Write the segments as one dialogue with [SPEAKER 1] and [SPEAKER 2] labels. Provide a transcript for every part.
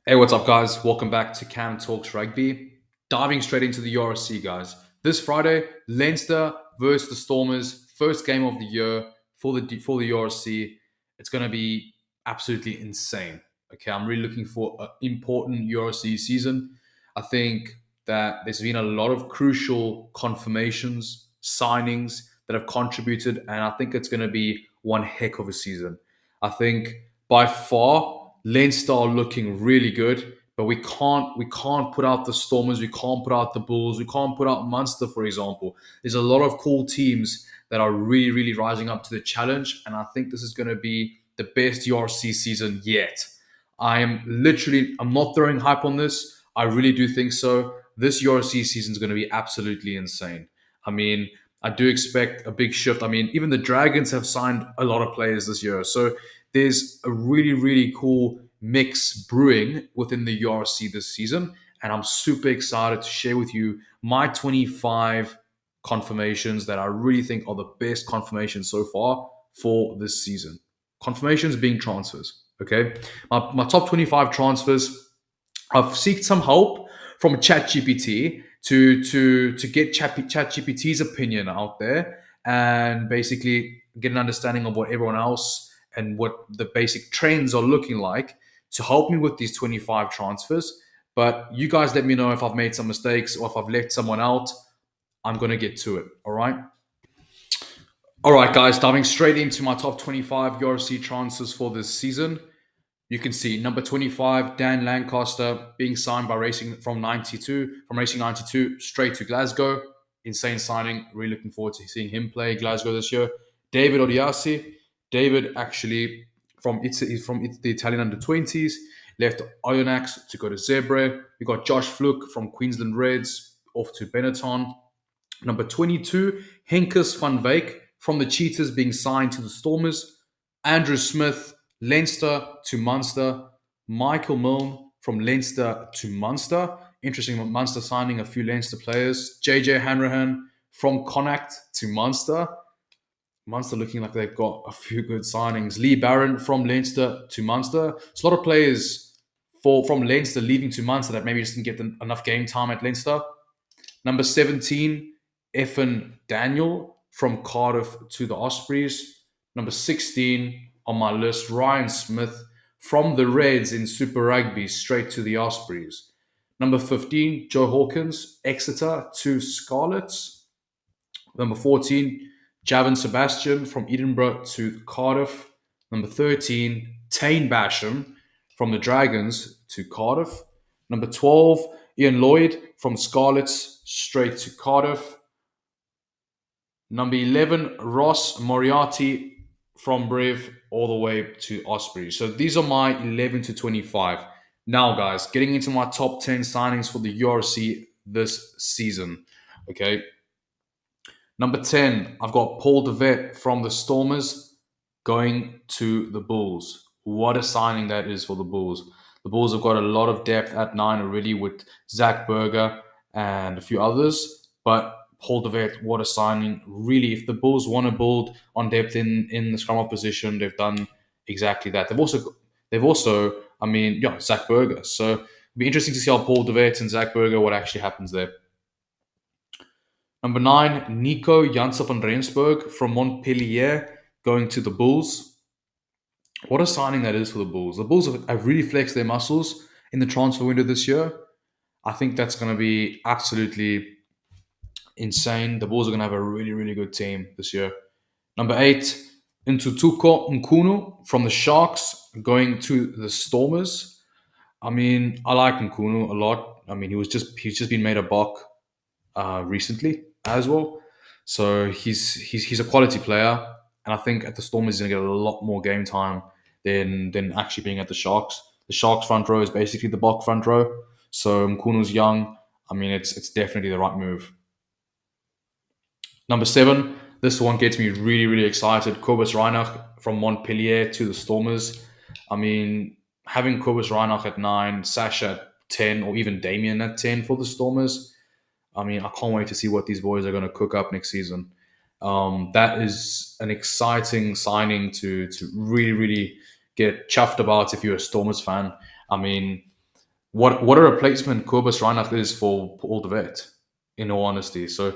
[SPEAKER 1] Hey, what's up, guys? Welcome back to Cam Talks Rugby. Diving straight into the URC, guys. This Friday, Leinster versus the Stormers, first game of the year for the URC. It's going to be absolutely insane. Okay, I'm really looking for an important URC season. I think that there's been a lot of crucial confirmations, signings that have contributed, and I think it's going to be one heck of a season. I think by far Leinster are looking really good, but we can't put out the Stormers, we can't put out the Bulls, we can't put out Munster, for example. There's a lot of cool teams that are really, really rising up to the challenge, and I think this is going to be the best URC season yet. I'm not throwing hype on this. I really do think so. This URC season is going to be absolutely insane. I mean, I do expect a big shift. I mean, even the Dragons have signed a lot of players this year. So there's a really, really cool mix brewing within the URC this season. And I'm super excited to share with you my 25 confirmations that I really think are the best confirmations so far for this season. Confirmations being transfers. Okay. My top 25 transfers. I've sought some help from ChatGPT to get ChatGPT's opinion out there and basically get an understanding of what everyone else and what the basic trends are looking like to help me with these 25 transfers. But you guys let me know if I've made some mistakes or if I've left someone out. I'm going to get to it. All right. All right, guys, diving straight into my top 25 URC transfers for this season. You can see number 25, Dan Lancaster, being signed by Racing from Racing 92 straight to Glasgow. Insane signing. Really looking forward to seeing him play Glasgow this year. David Odiasi. David actually he's from the Italian under 20s, left Oyonnax to go to Zebre. We got Josh Fluke from Queensland Reds off to Benetton. Number 22, Henkus van Wyk from the Cheetahs being signed to the Stormers. Andrew Smith, Leinster to Munster. Michael Milne from Leinster to Munster. Interesting, Munster signing a few Leinster players. JJ Hanrahan from Connacht to Munster. Munster looking like they've got a few good signings. Lee Barron from Leinster to Munster. It's a lot of players from Leinster leaving to Munster that maybe just didn't get enough game time at Leinster. Number 17, Effin Daniel from Cardiff to the Ospreys. Number 16 on my list, Ryan Smith from the Reds in Super Rugby straight to the Ospreys. Number 15, Joe Hawkins, Exeter to Scarlets. Number 14, Javon Sebastian from Edinburgh to Cardiff. Number 13, Tane Basham from the Dragons to Cardiff. Number 12, Ian Lloyd from Scarlets straight to Cardiff. Number 11, Ross Moriarty from Brave all the way to Osprey. So these are my 11 to 25. Now, guys, getting into my top 10 signings for the URC this season. Okay. Number 10, I've got Paul DeVet from the Stormers going to the Bulls. What a signing that is for the Bulls. The Bulls have got a lot of depth at 9 already with Zach Berger and a few others. But Paul DeVet, what a signing. Really, if the Bulls want to build on depth in the scrum half position, they've done exactly that. They've also, Zach Berger. So it'll be interesting to see how Paul DeVet and Zach Berger, what actually happens there. Number 9, Nico Janssen van Rensburg from Montpellier going to the Bulls. What a signing that is for the Bulls. The Bulls have really flexed their muscles in the transfer window this year. I think that's going to be absolutely insane. The Bulls are going to have a really, really good team this year. Number 8, Ntutuko Nkunu from the Sharks going to the Stormers. I mean, I like Nkunu a lot. I mean, he's just been made a buck recently as well. So he's a quality player, and I think at the Stormers he's gonna get a lot more game time than actually being at the Sharks. The Sharks front row is basically the Bok front row. So Mkunu's young. I mean, it's definitely the right move. Number 7, this one gets me really, really excited. Kobus Reinach from Montpellier to the Stormers. I mean, having Kobus Reinach at 9, Sasha at 10, or even Damien at 10 for the Stormers. I mean, I can't wait to see what these boys are going to cook up next season. That is an exciting signing to really, really get chuffed about if you're a Stormers fan. I mean, what a replacement Kobus Reinach is for Paul de Vet, in all honesty. So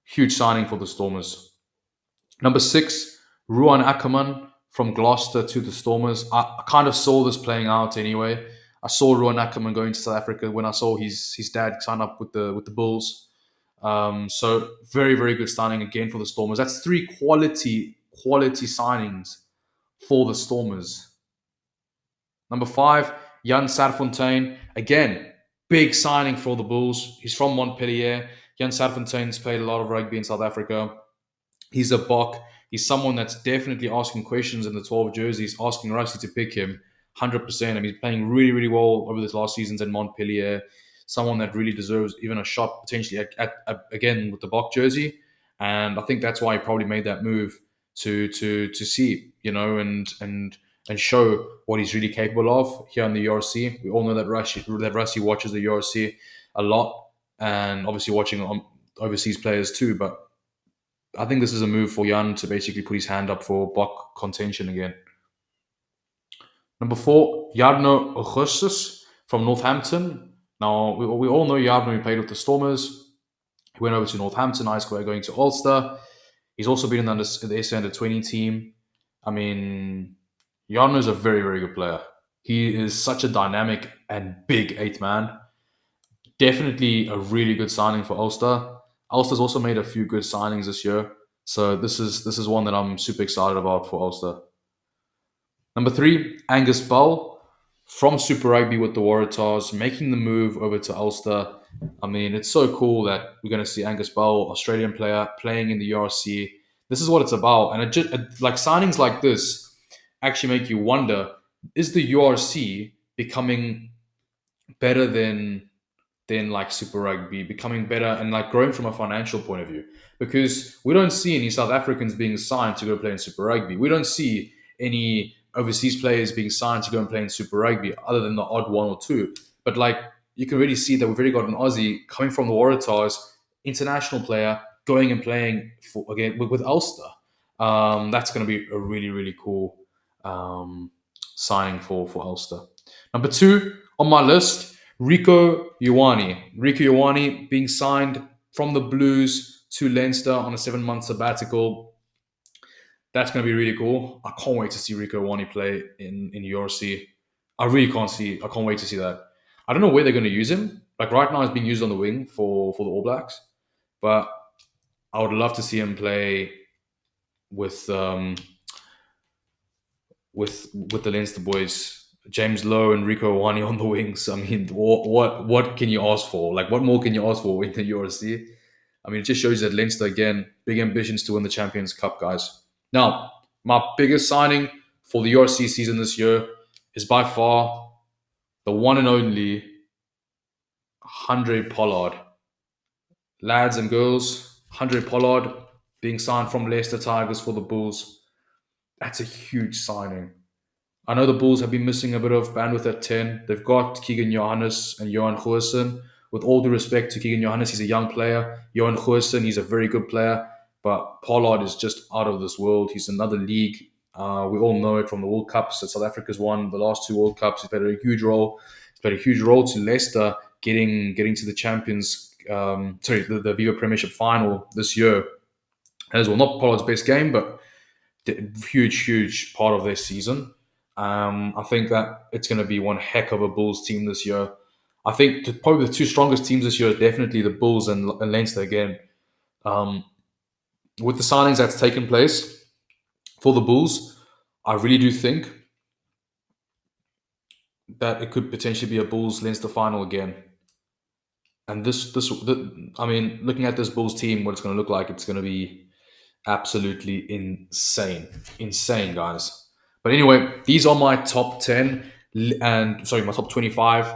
[SPEAKER 1] huge signing for the Stormers. Number 6, Ruan Ackerman from Gloucester to the Stormers. I kind of saw this playing out anyway. I saw Ruan Ackerman going to South Africa when I saw his dad sign up with the Bulls. So very very good signing again for the Stormers. That's three quality signings for the Stormers. Number 5, Jan Sarfontaine. Again, big signing for the Bulls. He's from Montpellier. Jan Sarfontaine's played a lot of rugby in South Africa. He's a buck. He's someone that's definitely asking questions in the 12 jerseys, asking Rusty to pick him 100%. And he's playing really, really well over this last seasons in Montpellier. Someone that really deserves even a shot potentially again with the Buck jersey. And I think that's why he probably made that move to see, and show what he's really capable of here in the URC. We all know that Rusty watches the URC a lot, and obviously watching overseas players too. But I think this is a move for Jan to basically put his hand up for Buck contention again. Number 4, Jarno Augustus from Northampton. Now, we all know Jarno. He played with the Stormers. He went over to Northampton High School, going to Ulster. He's also been in the SA Under-20 team. I mean, Jarno is a very, very good player. He is such a dynamic and big 8-man. Definitely a really good signing for Ulster. Ulster's also made a few good signings this year. So this is one that I'm super excited about for Ulster. Number 3, Angus Bell from Super Rugby with the Waratahs, making the move over to Ulster. I mean, it's so cool that we're going to see Angus Bell, Australian player, playing in the URC. This is what it's about. And like signings like this actually make you wonder, is the URC becoming better than like Super Rugby, becoming better and like growing from a financial point of view? Because we don't see any South Africans being signed to go play in Super Rugby. We don't see any overseas players being signed to go and play in Super Rugby, other than the odd one or two. But like, you can really see that we've already got an Aussie coming from the Waratahs, international player, going and playing for again with Ulster. That's going to be a really really cool signing for Ulster. Number 2 on my list, Rico Ioane. Rico Ioane being signed from the Blues to Leinster on a 7-month sabbatical. That's going to be really cool. I can't wait to see Rico Ioane play in URC. I can't wait to see that. I don't know where they're going to use him. Like right now, he's being used on the wing for the All Blacks, but I would love to see him play with with the Leinster boys, James Lowe and Rico Ioane on the wings. I mean, what can you ask for? Like, what more can you ask for in the URC? I mean, it just shows that Leinster, again, big ambitions to win the Champions Cup, guys. Now, my biggest signing for the URC season this year is by far the one and only Andre Pollard. Lads and girls, Andre Pollard being signed from Leicester Tigers for the Bulls. That's a huge signing. I know the Bulls have been missing a bit of bandwidth at 10. They've got Keegan Johannes and Johan Goosen. With all due respect to Keegan Johannes, he's a young player. Johan Goosen, he's a very good player. But Pollard is just out of this world. He's another league. We all know it from the World Cups that South Africa's won the last 2 World Cups. He's played a huge role. He's played a huge role to Leicester getting to the Champions, the Viva Premiership final this year as well. Not Pollard's best game, but huge part of their season. I think that it's going to be one heck of a Bulls team this year. I think probably the 2 strongest teams this year are definitely the Bulls and Leinster again. With the signings that's taken place for the Bulls, I really do think that it could potentially be a Bulls Leinster final again. And I mean, looking at this Bulls team, what it's going to look like, it's going to be absolutely insane, guys. But anyway, these are my top 10 and my top 25.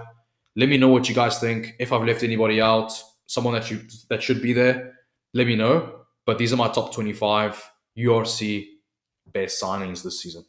[SPEAKER 1] Let me know what you guys think. If I've left anybody out, someone that should be there, let me know. But these are my top 25 URC best signings this season.